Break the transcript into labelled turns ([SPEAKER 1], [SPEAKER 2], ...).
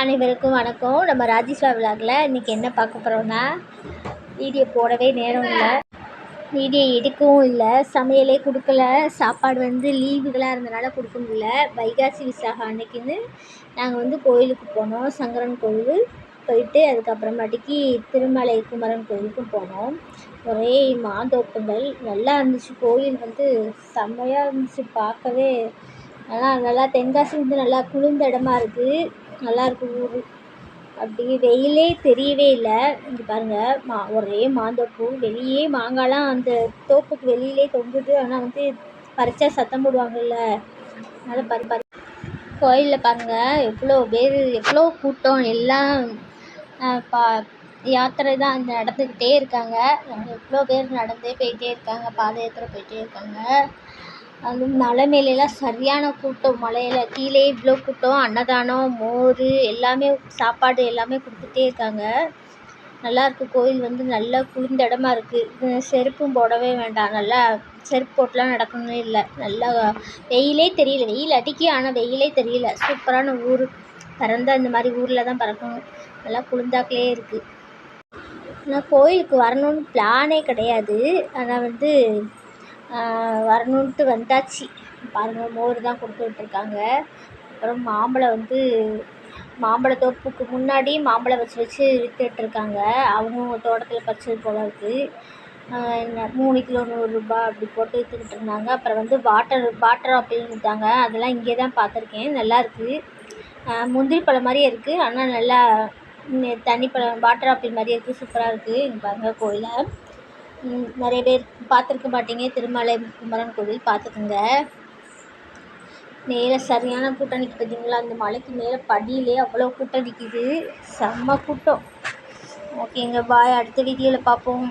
[SPEAKER 1] அனைவருக்கும் வணக்கம். நம்ம ராஜேஸ்வா விலாகில் இன்றைக்கி என்ன பார்க்க போகிறோன்னா, வீடியோ போடவே நேரம் இல்லை, வீடியோ எடுக்கவும் இல்லை, சமையலே கொடுக்கல. சாப்பாடு லீவுகளாக இருந்தனால கொடுக்க முடியல. வைகாசி விசாகம் அன்னைக்குன்னு நாங்கள் கோயிலுக்கு போனோம். சங்கரன் கோயில் போயிட்டு அதுக்கப்புறமாட்டிக்கு திருமலை குமரன் கோயிலுக்கும் போனோம். ஒரே மாந்தோட்டங்கள் நல்லா இருந்துச்சு. கோயில் செம்மையாக இருந்துச்சு பார்க்கவே. நல்லா தென்காசி நல்லா குளிர்ந்த இடமா இருக்குது. நல்லாயிருக்கு ஊர். அப்படி வெயிலே தெரியவே இல்லை. இங்கே பாருங்கள், ஒரே மாந்தோப்பு. வெளியே மாங்காய்லாம் அந்த தோப்புக்கு வெளியிலே தொங்குது. ஆனால் பறிச்சா சத்தம் போடுவாங்கள்ல, அதனால் கோயிலில் பாருங்கள் எவ்வளோ பேர், எவ்வளோ கூட்டம். எல்லாம் யாத்திரை தான் நடந்துக்கிட்டே இருக்காங்க. எவ்வளோ பேர் நடந்தே போயிட்டே இருக்காங்க, பாத யாத்திரை போயிட்டே இருக்காங்க. அதுவும் மலை மேலெலாம் சரியான கூட்டம். மலையில் கீழே இவ்வளோ கூட்டம். அன்னதானம், மோர், எல்லாமே சாப்பாடு எல்லாமே கொடுத்துட்டே இருக்காங்க. நல்லாயிருக்கு கோயில். நல்லா குளிர்ந்த இடமா இருக்குது. செருப்பும் போடவே வேண்டாம். நல்லா செருப்பு போட்டுலாம் நடக்கணும்னு இல்லை. நல்லா வெயிலே தெரியல. வெயில் அடிக்கி, ஆனால் வெயிலே தெரியல. சூப்பரான ஊர். பிறந்தா இந்த மாதிரி ஊரில் தான் பிறக்கணும். நல்லா குளிர்ந்தாக்கிலே இருக்குது. ஆனால் கோயிலுக்கு வரணும்னு பிளானே கிடையாது. ஆனால் வரணுன்ட்டு வந்தாச்சு. பாருங்கள், மோர் தான் கொடுத்து விட்ருக்காங்க. அப்புறம் மாம்பழ தோப்புக்கு முன்னாடி மாம்பழம் வச்சு விற்றுட்ருக்காங்க. அவங்கவுங்க தோட்டத்தில் பறிச்சது போல் இருக்குது. 3 கிலோ 100 ரூபா அப்படி போட்டு விற்றுக்கிட்டு இருந்தாங்க. அப்புறம் வாட்டர் ஆப்பிள்னு விற்றாங்க. அதெல்லாம் இங்கே தான் பார்த்துருக்கேன். நல்லாயிருக்கு. முந்திரி பழம் மாதிரியே இருக்குது, ஆனால் நல்லா தண்ணி பழம் வாட்டர் ஆப்பிள் மாதிரியே இருக்குது. சூப்பராக இருக்குது. இங்கே பாருங்கள் கோயிலை. நிறைய பேர் பார்த்துருக்க மாட்டீங்க. திருமலை குமரன் கோவில் பார்த்துக்குங்க. மேலே சரியான கூட்டம் நிற்கி பார்த்தீங்களா? அந்த மலைக்கு மேலே படியிலே அவ்வளோ கூட்டம் நிற்கிது. செம்ம கூட்டம். ஓகேங்க, பாய். அடுத்த வீடியோவில் பார்ப்போம்.